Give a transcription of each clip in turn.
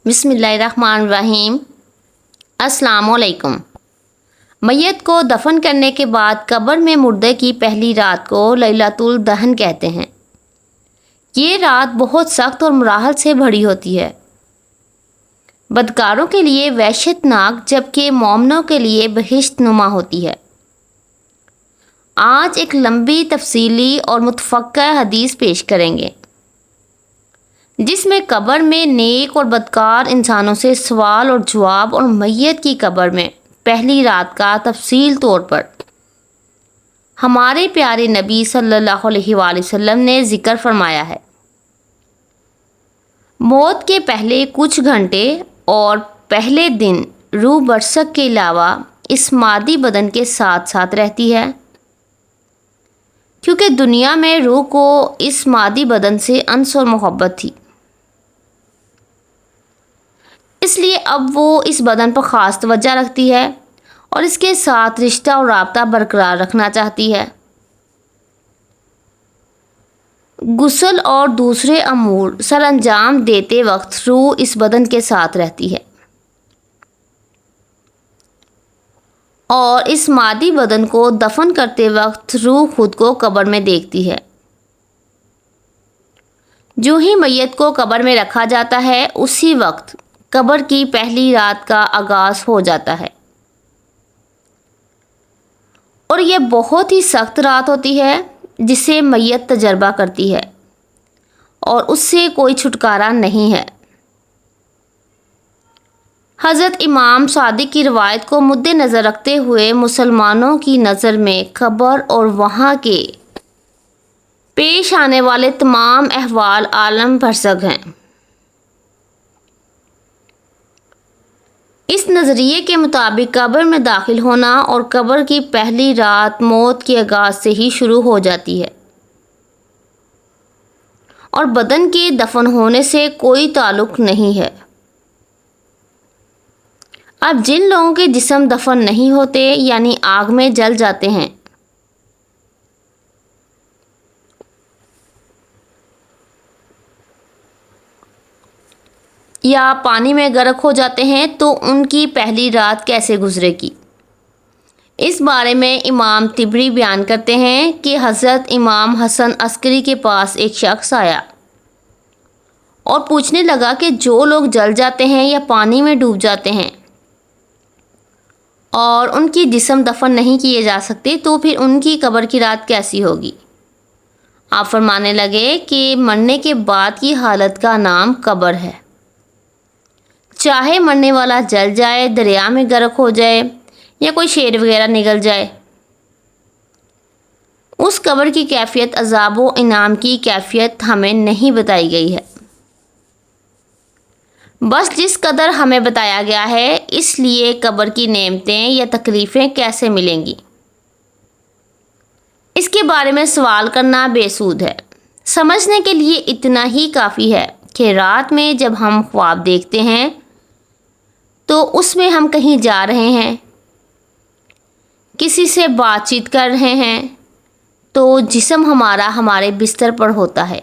بسم اللہ الرحمن الرحیم۔ السلام علیکم۔ میت کو دفن کرنے کے بعد قبر میں مردے کی پہلی رات کو لیلۃ الدہن کہتے ہیں۔ یہ رات بہت سخت اور مراحل سے بھری ہوتی ہے، بدکاروں کے لیے وحشت ناک جبکہ مومنوں کے لیے بہشت نما ہوتی ہے۔ آج ایک لمبی تفصیلی اور متفقہ حدیث پیش کریں گے جس میں قبر میں نیک اور بدکار انسانوں سے سوال اور جواب، اور میت کی قبر میں پہلی رات کا تفصیل طور پر ہمارے پیارے نبی صلی اللہ علیہ وآلہ وسلم نے ذکر فرمایا ہے۔ موت کے پہلے کچھ گھنٹے اور پہلے دن روح برزخ کے علاوہ اس مادی بدن کے ساتھ ساتھ رہتی ہے، کیونکہ دنیا میں روح کو اس مادی بدن سے انس اور محبت تھی، اس لیے اب وہ اس بدن پر خاص توجہ رکھتی ہے اور اس کے ساتھ رشتہ اور رابطہ برقرار رکھنا چاہتی ہے۔ غسل اور دوسرے امور سر انجام دیتے وقت روح اس بدن کے ساتھ رہتی ہے اور اس مادی بدن کو دفن کرتے وقت روح خود کو قبر میں دیکھتی ہے۔ جو ہی میت کو قبر میں رکھا جاتا ہے اسی وقت قبر کی پہلی رات کا آغاز ہو جاتا ہے، اور یہ بہت ہی سخت رات ہوتی ہے جسے میت تجربہ کرتی ہے اور اس سے کوئی چھٹکارا نہیں ہے۔ حضرت امام صادق کی روایت کو مد نظر رکھتے ہوئے مسلمانوں کی نظر میں قبر اور وہاں کے پیش آنے والے تمام احوال عالم برزخ ہیں۔ اس نظریے کے مطابق قبر میں داخل ہونا اور قبر کی پہلی رات موت کے آغاز سے ہی شروع ہو جاتی ہے اور بدن کے دفن ہونے سے کوئی تعلق نہیں ہے۔ اب جن لوگوں کے جسم دفن نہیں ہوتے یعنی آگ میں جل جاتے ہیں یا پانی میں غرق ہو جاتے ہیں تو ان کی پہلی رات کیسے گزرے گی، اس بارے میں امام طبری بیان کرتے ہیں کہ حضرت امام حسن عسکری کے پاس ایک شخص آیا اور پوچھنے لگا کہ جو لوگ جل جاتے ہیں یا پانی میں ڈوب جاتے ہیں اور ان کی جسم دفن نہیں کیے جا سکتے تو پھر ان کی قبر کی رات کیسی ہوگی۔ آپ فرمانے لگے کہ مرنے کے بعد کی حالت کا نام قبر ہے، چاہے مرنے والا جل جائے، دریا میں غرق ہو جائے یا کوئی شیر وغیرہ نگل جائے، اس قبر کی کیفیت عذاب و انعام کی کیفیت ہمیں نہیں بتائی گئی ہے، بس جس قدر ہمیں بتایا گیا ہے۔ اس لیے قبر کی نعمتیں یا تکلیفیں کیسے ملیں گی اس کے بارے میں سوال کرنا بے سود ہے۔ سمجھنے کے لیے اتنا ہی کافی ہے کہ رات میں جب ہم خواب دیکھتے ہیں تو اس میں ہم کہیں جا رہے ہیں، کسی سے بات چیت کر رہے ہیں تو جسم ہمارا ہمارے بستر پر ہوتا ہے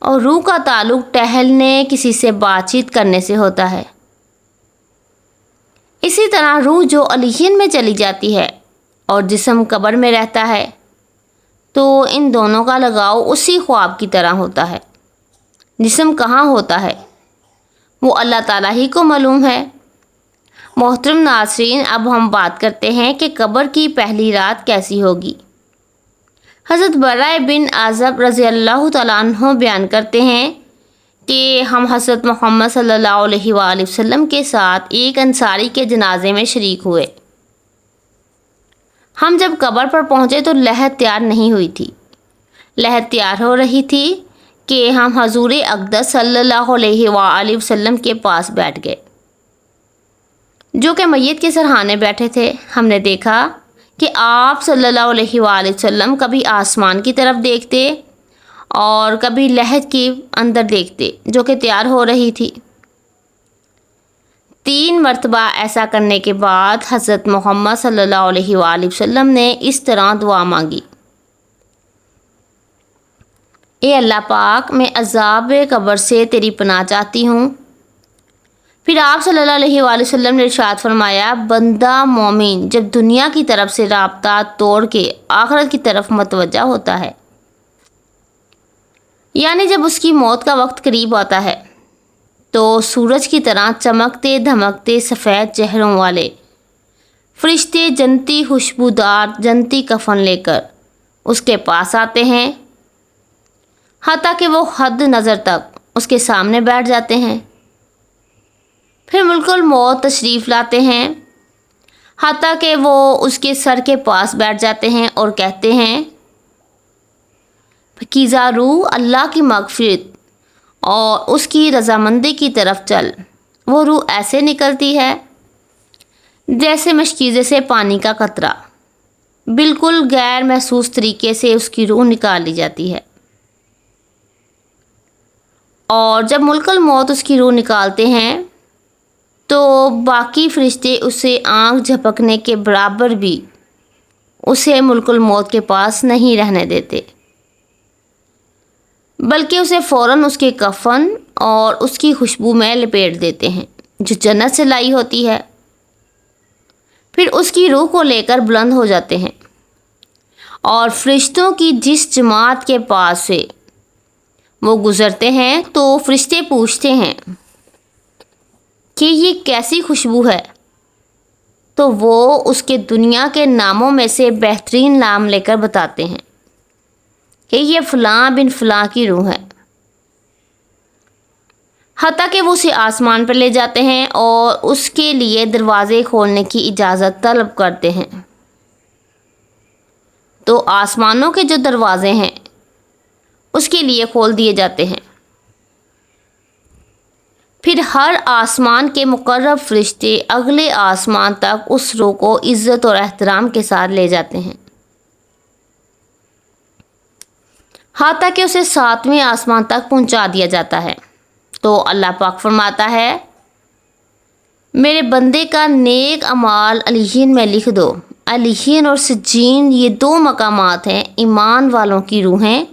اور روح کا تعلق ٹہلنے، کسی سے بات چیت کرنے سے ہوتا ہے۔ اسی طرح روح جو علیین میں چلی جاتی ہے اور جسم قبر میں رہتا ہے تو ان دونوں کا لگاؤ اسی خواب کی طرح ہوتا ہے۔ جسم کہاں ہوتا ہے وہ اللہ تعالیٰ ہی کو معلوم ہے۔ محترم ناظرین، اب ہم بات کرتے ہیں کہ قبر کی پہلی رات کیسی ہوگی۔ حضرت براء بن عازب رضی اللہ تعالیٰ عنہ بیان کرتے ہیں کہ ہم حضرت محمد صلی اللہ علیہ وآلہ وسلم کے ساتھ ایک انصاری کے جنازے میں شریک ہوئے۔ ہم جب قبر پر پہنچے تو لحد تیار نہیں ہوئی تھی۔ لحد تیار ہو رہی تھی کہ ہم حضور اقدس صلی اللہ علیہ وآلہ وسلم کے پاس بیٹھ گئے جو کہ میت کے سرہانے بیٹھے تھے۔ ہم نے دیکھا کہ آپ صلی اللہ علیہ وآلہ وسلم کبھی آسمان کی طرف دیکھتے اور کبھی لحد کے اندر دیکھتے جو کہ تیار ہو رہی تھی۔ 3 مرتبہ ایسا کرنے کے بعد حضرت محمد صلی اللہ علیہ وآلہ وسلم نے اس طرح دعا مانگی: اے اللہ پاک، میں عذاب قبر سے تیری پناہ چاہتی ہوں پھر آپ صلی اللہ علیہ وآلہ وسلم نے ارشاد فرمایا، بندہ مومن جب دنیا کی طرف سے رابطہ توڑ کے آخرت کی طرف متوجہ ہوتا ہے، یعنی جب اس کی موت کا وقت قریب آتا ہے، تو سورج کی طرح چمکتے دھمکتے سفید چہروں والے فرشتے جنتی خوشبودار جنتی کفن لے کر اس کے پاس آتے ہیں، حتیٰ کہ وہ حد نظر تک اس کے سامنے بیٹھ جاتے ہیں۔ پھر ملک الموت تشریف لاتے ہیں، حتیٰ کہ وہ اس کے سر کے پاس بیٹھ جاتے ہیں اور کہتے ہیں، فقیزہ روح اللہ کی مغفرت اور اس کی رضامندی کی طرف چل۔ وہ روح ایسے نکلتی ہے جیسے مشکیزے سے پانی کا قطرہ، بالکل غیر محسوس طریقے سے اس کی روح نکال لی جاتی ہے، اور جب ملک الموت اس کی روح نکالتے ہیں تو باقی فرشتے اسے آنکھ جھپکنے کے برابر بھی اسے ملک الموت کے پاس نہیں رہنے دیتے، بلکہ اسے فوراً اس کے کفن اور اس کی خوشبو میں لپیٹ دیتے ہیں جو جنت سے لائی ہوتی ہے۔ پھر اس کی روح کو لے کر بلند ہو جاتے ہیں، اور فرشتوں کی جس جماعت کے پاس سے وہ گزرتے ہیں تو فرشتے پوچھتے ہیں کہ یہ کیسی خوشبو ہے، تو وہ اس کے دنیا کے ناموں میں سے بہترین نام لے کر بتاتے ہیں کہ یہ فلاں بن فلاں کی روح ہے، حتیٰ کہ وہ اسے آسمان پر لے جاتے ہیں اور اس کے لیے دروازے کھولنے کی اجازت طلب کرتے ہیں، تو آسمانوں کے جو دروازے ہیں اس کے لیے کھول دیے جاتے ہیں۔ پھر ہر آسمان کے مقرب فرشتے اگلے آسمان تک اس روح کو عزت اور احترام کے ساتھ لے جاتے ہیں، حتیٰ کہ اسے 7ویں آسمان تک پہنچا دیا جاتا ہے۔ تو اللہ پاک فرماتا ہے، میرے بندے کا نیک اعمال علیین میں لکھ دو۔ علیین اور سجین یہ 2 مقامات ہیں، ایمان والوں کی روحیں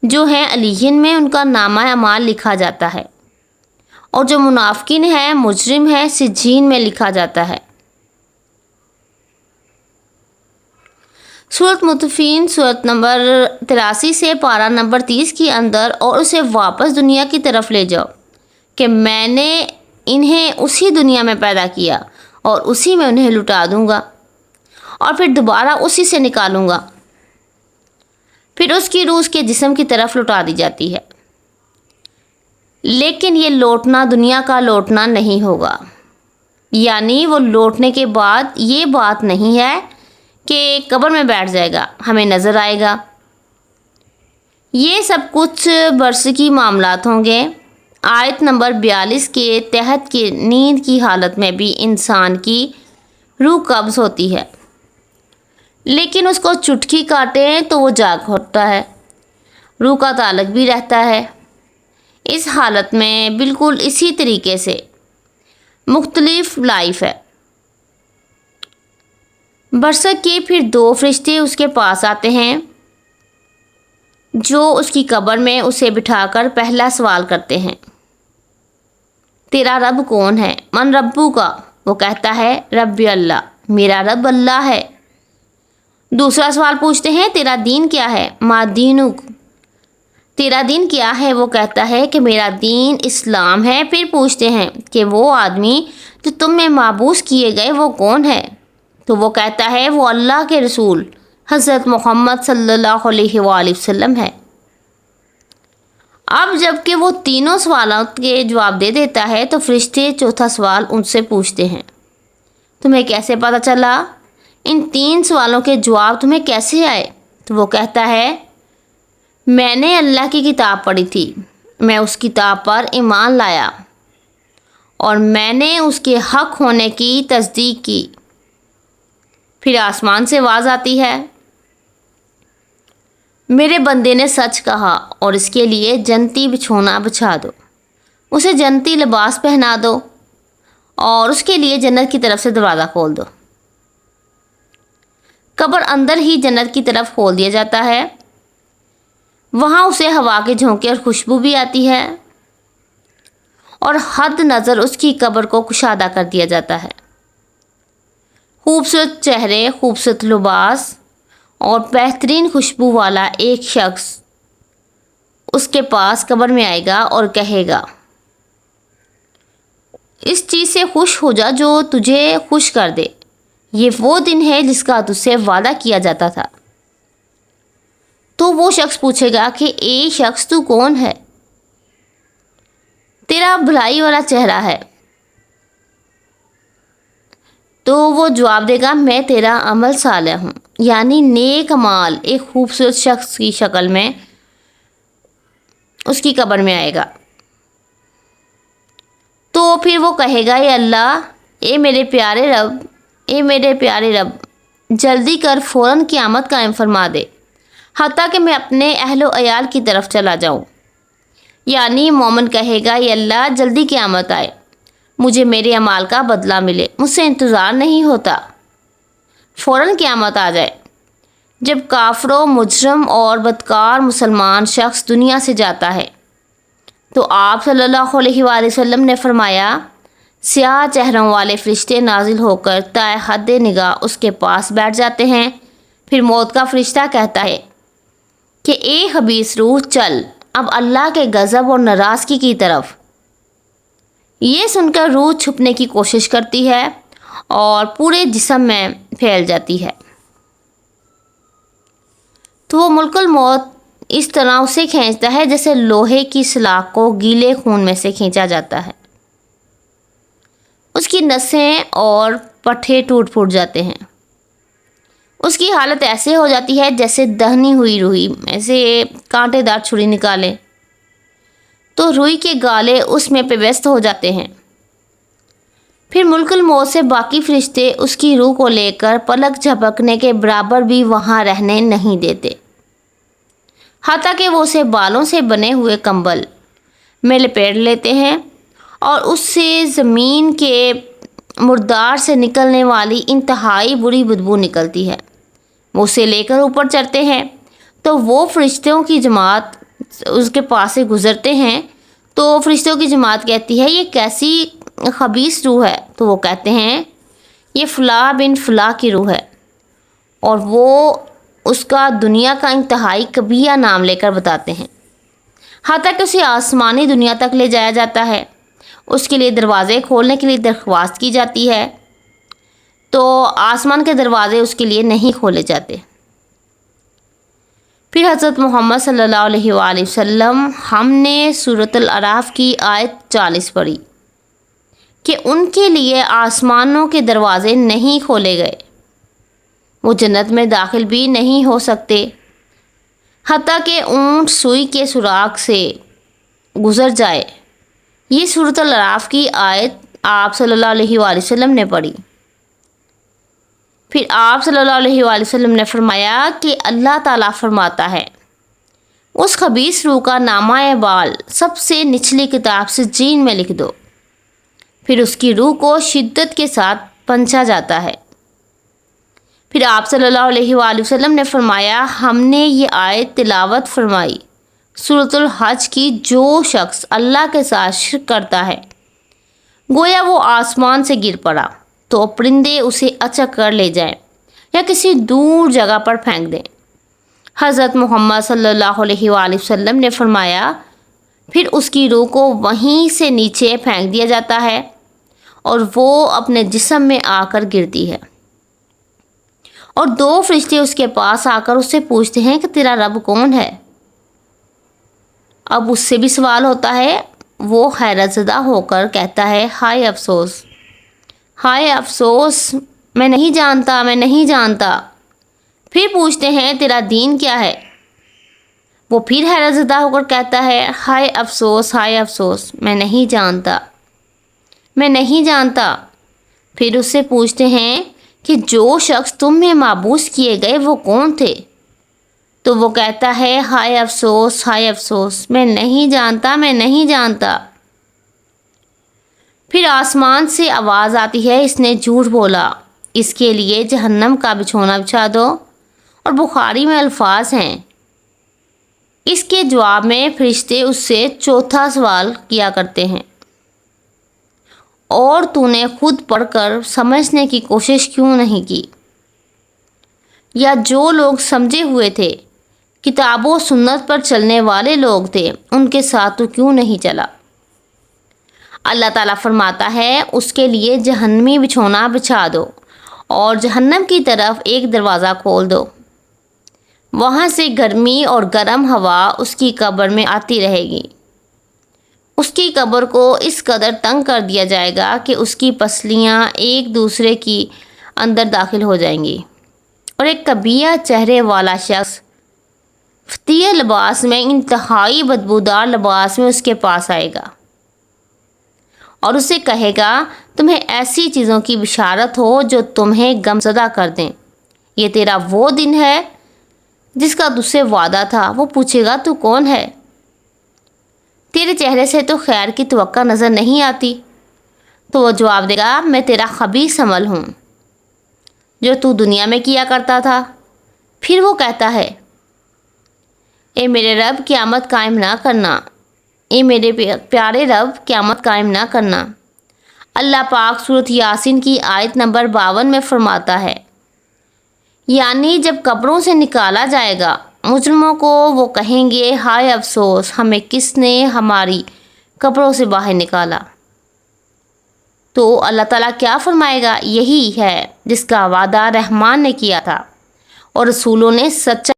جو ہیں علیین میں ان کا نامہ اعمال لکھا جاتا ہے، اور جو منافقین ہے مجرم ہے سجین میں لکھا جاتا ہے۔ سورۃ مطففین سورۃ نمبر 83 سے پارہ نمبر 30 کے اندر، اور اسے واپس دنیا کی طرف لے جاؤ کہ میں نے انہیں اسی دنیا میں پیدا کیا اور اسی میں انہیں لٹا دوں گا اور پھر دوبارہ اسی سے نکالوں گا۔ پھر اس کی روح اس کے جسم کی طرف لٹا دی جاتی ہے، لیکن یہ لوٹنا دنیا کا لوٹنا نہیں ہوگا، یعنی وہ لوٹنے کے بعد یہ بات نہیں ہے کہ قبر میں بیٹھ جائے گا، ہمیں نظر آئے گا۔ یہ سب کچھ برزخی معاملات ہوں گے۔ آیت نمبر 42 کے تحت کہ نیند کی حالت میں بھی انسان کی روح قبض ہوتی ہے، لیکن اس کو چٹکی کاٹیں تو وہ جاگ اٹھتا ہے، روح کا تعلق بھی رہتا ہے۔ اس حالت میں بالکل اسی طریقے سے مختلف لائف ہے۔ برزخ کے پھر 2 فرشتے اس کے پاس آتے ہیں جو اس کی قبر میں اسے بٹھا کر پہلا سوال کرتے ہیں، تیرا رب کون ہے؟ من ربو کا؟ وہ کہتا ہے رب اللہ، میرا رب اللہ ہے۔ دوسرا سوال پوچھتے ہیں، تیرا دین کیا ہے؟ ما دینک؟ تیرا دین کیا ہے؟ وہ کہتا ہے کہ میرا دین اسلام ہے۔ پھر پوچھتے ہیں کہ وہ آدمی جو تم میں مابعوث کیے گئے وہ کون ہے؟ تو وہ کہتا ہے وہ اللہ کے رسول حضرت محمد صلی اللہ علیہ وآلہ وسلم ہے۔ اب جب کہ وہ تینوں سوالات کے جواب دے دیتا ہے تو فرشتے چوتھا سوال ان سے پوچھتے ہیں، تمہیں کیسے پتہ چلا؟ ان 3 سوالوں کے جواب تمہیں کیسے آئے؟ تو وہ کہتا ہے میں نے اللہ کی کتاب پڑھی تھی، میں اس کتاب پر ایمان لایا اور میں نے اس کے حق ہونے کی تصدیق کی۔ پھر آسمان سے آواز آتی ہے، میرے بندے نے سچ کہا اور اس کے لیے جنتی بچھونا بچھا دو، اسے جنتی لباس پہنا دو اور اس کے لیے جنت کی طرف سے دروازہ کھول دو۔ قبر اندر ہی جنت کی طرف کھول دیا جاتا ہے، وہاں اسے ہوا کے جھونکے اور خوشبو بھی آتی ہے، اور حد نظر اس کی قبر کو کشادہ کر دیا جاتا ہے۔ خوبصورت چہرے، خوبصورت لباس اور بہترین خوشبو والا ایک شخص اس کے پاس قبر میں آئے گا اور کہے گا، اس چیز سے خوش ہو جا جو تجھے خوش کر دے، یہ وہ دن ہے جس کا تجھ سے وعدہ کیا جاتا تھا۔ تو وہ شخص پوچھے گا کہ اے شخص تو کون ہے؟ تیرا بھلائی والا چہرہ ہے۔ تو وہ جواب دے گا، میں تیرا عمل صالح ہوں، یعنی نیک مال ایک خوبصورت شخص کی شکل میں اس کی قبر میں آئے گا۔ تو پھر وہ کہے گا، اے اللہ، اے میرے پیارے رب، اے میرے پیارے رب، جلدی کر فوراً قیامت قائم فرما دے، حتیٰ کہ میں اپنے اہل و عیال کی طرف چلا جاؤں۔ یعنی مومن کہے گا، اے اللہ، جلدی قیامت آئے، مجھے میرے اعمال کا بدلہ ملے، مجھ سے انتظار نہیں ہوتا، فوراً قیامت آ جائے۔ جب کافر و مجرم اور بدکار مسلمان شخص دنیا سے جاتا ہے تو آپ صلی اللہ علیہ وآلہ وسلم نے فرمایا، سیاہ چہروں والے فرشتے نازل ہو کر تا حد نگاہ اس کے پاس بیٹھ جاتے ہیں۔ پھر موت کا فرشتہ کہتا ہے کہ اے خبیث روح، چل اب اللہ کے غضب اور ناراضگی کی طرف۔ یہ سن کر روح چھپنے کی کوشش کرتی ہے اور پورے جسم میں پھیل جاتی ہے۔ تو وہ ملک الموت اس طرح اسے کھینچتا ہے جیسے لوہے کی سلاخ کو گیلے خون میں سے کھینچا جاتا ہے۔ اس کی نسیں اور پٹھے ٹوٹ پھوٹ جاتے ہیں۔ اس کی حالت ایسے ہو جاتی ہے جیسے دہنی ہوئی روئی میں سے کانٹے دار چھری نکالے، تو روئی کے گالے اس میں پیوست ہو جاتے ہیں۔ پھر ملک الموت سے باقی فرشتے اس کی روح کو لے کر پلک جھپکنے کے برابر بھی وہاں رہنے نہیں دیتے، حتیٰ کہ وہ اسے بالوں سے بنے ہوئے کمبل میں لپیٹ لیتے ہیں اور اس سے زمین کے مردار سے نکلنے والی انتہائی بری بدبو نکلتی ہے۔ وہ اسے لے کر اوپر چڑھتے ہیں تو وہ فرشتوں کی جماعت اس کے پاس سے گزرتے ہیں، تو فرشتوں کی جماعت کہتی ہے، یہ کیسی خبیث روح ہے؟ تو وہ کہتے ہیں، یہ فلاں بن فلاں کی روح ہے، اور وہ اس کا دنیا کا انتہائی قبیح نام لے کر بتاتے ہیں، حتیٰ کہ اسے آسمانی دنیا تک لے جایا جاتا ہے۔ اس کے لیے دروازے کھولنے کے لیے درخواست کی جاتی ہے تو آسمان کے دروازے اس کے لیے نہیں کھولے جاتے۔ پھر حضرت محمد صلی اللہ علیہ وآلہ وسلم ہم نے سورۃ الاعراف کی آیت 40 پڑھی کہ ان کے لیے آسمانوں کے دروازے نہیں کھولے گئے، وہ جنت میں داخل بھی نہیں ہو سکتے حتیٰ کہ اونٹ سوئی کے سوراخ سے گزر جائے۔ یہ سورۃ الاعراف کی آیت آپ صلی اللہ علیہ وآلہ وسلم نے پڑھی۔ پھر آپ صلی اللہ علیہ وآلہ وسلم نے فرمایا کہ اللہ تعالیٰ فرماتا ہے، اس خبیث روح کا نامہ اعمال سب سے نچلی کتاب سجین میں لکھ دو۔ پھر اس کی روح کو شدت کے ساتھ پنچا جاتا ہے۔ پھر آپ صلی اللہ علیہ وآلہ وسلم نے فرمایا، ہم نے یہ آیت تلاوت فرمائی سورۃ الحج کی، جو شخص اللہ کے ساتھ شرک کرتا ہے گویا وہ آسمان سے گر پڑا تو پرندے اسے اچک کر لے جائیں یا کسی دور جگہ پر پھینک دیں۔ حضرت محمد صلی اللہ علیہ وآلہ وسلم نے فرمایا، پھر اس کی روح کو وہیں سے نیچے پھینک دیا جاتا ہے اور وہ اپنے جسم میں آ کر گرتی ہے، اور دو فرشتے اس کے پاس آ کر اس سے پوچھتے ہیں کہ تیرا رب کون ہے؟ اب اس سے بھی سوال ہوتا ہے۔ وہ حیرت زدہ ہو کر کہتا ہے، ہائے افسوس، ہائے افسوس، میں نہیں جانتا، میں نہیں جانتا۔ پھر پوچھتے ہیں، تیرا دین کیا ہے؟ وہ پھر حیرت زدہ ہو کر کہتا ہے، ہائے افسوس، ہائے افسوس، میں نہیں جانتا، میں نہیں جانتا۔ پھر اس سے پوچھتے ہیں کہ جو شخص تم میں معبوس کیے گئے وہ کون تھے؟ تو وہ کہتا ہے، ہائے افسوس، ہائے افسوس، میں نہیں جانتا، میں نہیں جانتا۔ پھر آسمان سے آواز آتی ہے، اس نے جھوٹ بولا، اس کے لیے جہنم کا بچھونا بچھا دو، اور بخاری میں الفاظ ہیں۔ اس کے جواب میں فرشتے اس سے چوتھا سوال کیا کرتے ہیں، اور تو نے خود پڑھ کر سمجھنے کی کوشش کیوں نہیں کی؟ یا جو لوگ سمجھے ہوئے تھے، کتاب و سنت پر چلنے والے لوگ تھے، ان کے ساتھ تو کیوں نہیں چلا؟ اللہ تعالیٰ فرماتا ہے اس کے لیے جہنمی بچھونا بچھا دو اور جہنم کی طرف ایک دروازہ کھول دو، وہاں سے گرمی اور گرم ہوا اس کی قبر میں آتی رہے گی۔ اس کی قبر کو اس قدر تنگ کر دیا جائے گا کہ اس کی پسلیاں ایک دوسرے کی اندر داخل ہو جائیں گی، اور ایک کبیہ چہرے والا شخص فتیہ لباس میں، انتہائی بدبودار لباس میں اس کے پاس آئے گا اور اسے کہے گا تمہیں ایسی چیزوں کی بشارت ہو جو تمہیں غمزدہ کر دیں، یہ تیرا وہ دن ہے جس کا تجھ سے وعدہ تھا۔ وہ پوچھے گا تو کون ہے؟ تیرے چہرے سے تو خیر کی توقع نظر نہیں آتی۔ تو وہ جواب دے گا میں تیرا خبیث عمل ہوں جو تو دنیا میں کیا کرتا تھا۔ پھر وہ کہتا ہے اے میرے رب قیامت قائم نہ کرنا، اے میرے پیارے رب قیامت قائم نہ کرنا۔ اللہ پاک سورۃ یاسین کی آیت نمبر 52 میں فرماتا ہے، یعنی جب قبروں سے نکالا جائے گا مجرموں کو، وہ کہیں گے ہائے افسوس، ہمیں کس نے ہماری قبروں سے باہر نکالا۔ تو اللہ تعالیٰ کیا فرمائے گا؟ یہی ہے جس کا وعدہ رحمان نے کیا تھا اور رسولوں نے سچا